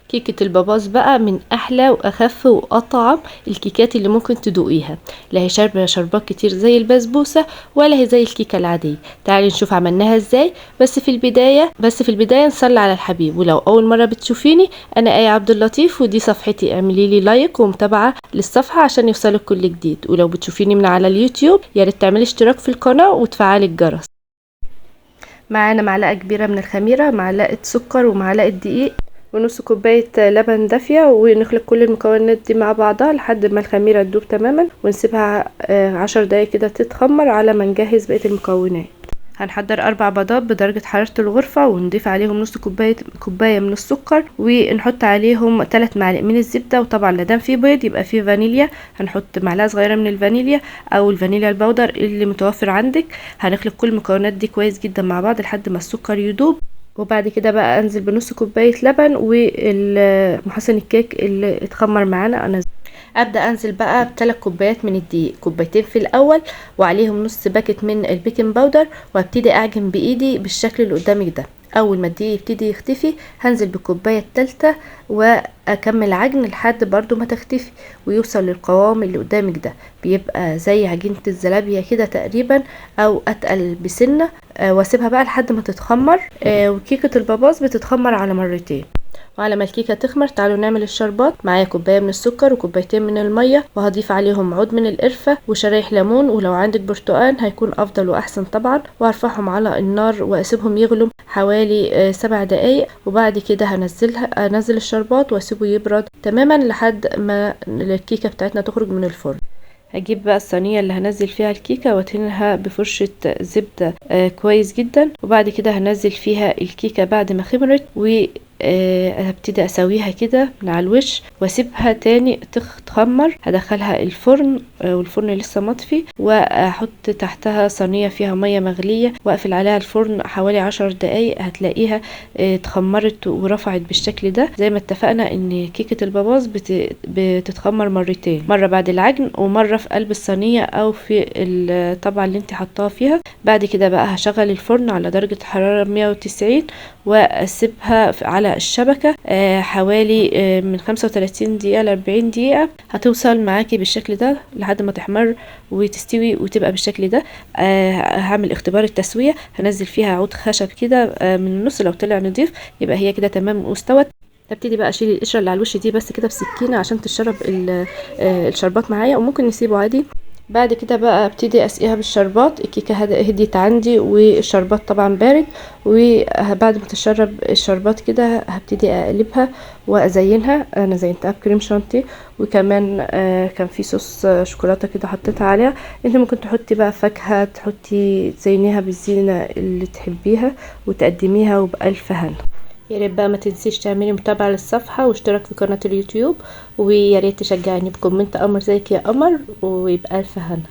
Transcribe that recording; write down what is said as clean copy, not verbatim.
كيكة الباباز بقى من احلى واخف واطعم الكيكات اللي ممكن تدوقيها. لا هي شاربة شربات كتير زي البسبوسة ولا هي زي الكيكة العادية. تعالي نشوف عملناها ازاي. بس في البداية نصلي على الحبيب. ولو اول مرة بتشوفيني، انا آية عبد اللطيف ودي صفحتي. اعملي لي لايك ومتابعة للصفحة عشان يوصلك كل جديد. ولو بتشوفيني من على اليوتيوب يا ريت تعملي اشتراك في القناة وتفعلي الجرس. معانا معلقة كبيرة من الخميرة، معلقة سكر ومعلقة دقيق ونص كوباية لبن دافية، ونخلط كل المكونات دي مع بعضها لحد ما الخميرة تدوب تماما، ونسيبها 10 دقايق كده تتخمر على ما نجهز بقية المكونات. هنحضر 4 بيضات بدرجة حرارة الغرفة، ونضيف عليهم نص كوباية من السكر، ونحط عليهم 3 معالق من الزبدة. وطبعا لدام فيه بيض يبقى فيه فانيليا، هنحط معلقة صغيرة من الفانيليا او الفانيليا البودر اللي متوفر عندك. هنخلط كل المكونات دي كويس جدا مع بعض لحد ما السكر يدوب. وبعد كده بقى انزل بنص كوباية لبن ومحسن الكيك اللي اتخمر معانا. ابدا انزل بقى ب3 كوبايات من الدقيق، كوبايتين في الاول وعليهم نص باكت من البيكنج باودر، وابتدي اعجن بايدي بالشكل اللي قدامك ده. اول ما الدقيق يبتدي يختفي هنزل بالكوبايه الثالثه واكمل عجن لحد برضو ما تختفي ويوصل للقوام اللي قدامك ده. بيبقى زي عجينه الزلابيه كده تقريبا او اتقل بسنه. واسيبها بقى لحد ما تتخمر. وكيكه الباباز بتتخمر على مرتين. وعلى ما الكيكه تخمر تعالوا نعمل الشربات. معايا كوبايه من السكر وكوبايتين من الميه، وهضيف عليهم عود من القرفه وشرايح ليمون، ولو عندك برتقان هيكون افضل واحسن طبعا. وهرفعهم على النار واسيبهم يغلوا حوالي 7 دقايق. وبعد كده هنزل الشربات واسيبه يبرد تماما لحد ما الكيكه بتاعتنا تخرج من الفرن. هجيب بقى الصينيه اللي هنزل فيها الكيكه وادهنها بفرشه زبده كويس جدا. وبعد كده هنزل فيها الكيكه بعد ما خمرت، هبتدي اسويها كده من على الوش واسيبها تاني تخمر. هدخلها الفرن والفرن لسه مطفي، واحط تحتها صينيه فيها ميه مغليه واقفل عليها الفرن حوالي 10 دقايق. هتلاقيها اتخمرت ورفعت بالشكل ده. زي ما اتفقنا ان كيكه الباباز بتتخمر مرتين، مره بعد العجن ومره في قلب الصينيه او في الطبعه اللي انت حطاها فيها. بعد كده بقى هشغل الفرن على درجه حراره 190 واسيبها على الشبكة حوالي من 35 دقيقة ل 40 دقيقة. هتوصل معاكي بالشكل ده لحد ما تحمر وتستوي وتبقى بالشكل ده. هعمل اختبار التسوية، هنزل فيها عود خشب كده من النص، لو طلع نضيف يبقى هي كده تمام واستوت. ابتدي بقى اشيل القشرة اللي على الوش دي بس كده بسكينة عشان تشرب الشربات معايا، وممكن نسيبه عادي. بعد كده بقى ابتدي اسقيها بالشربات. الكيكه هديت عندي والشربات طبعا بارد. وبعد ما تشرب الشربات كده هبتدي اقلبها وازينها. انا زينتها بكريم شانتيه، وكمان كان في صوص شوكولاته كده حطيتها عليها. انت ممكن تحطي بقى فاكهه، تزينيها بالزينه اللي تحبيها وتقدميها وبألف هنا. يا ريت بقى ما تنسيش تعملي متابعة للصفحة واشتراك في قناة اليوتيوب، ويا ريت تشجعني بكومنت قمر زيك يا قمر، ويبقى ألف هنا.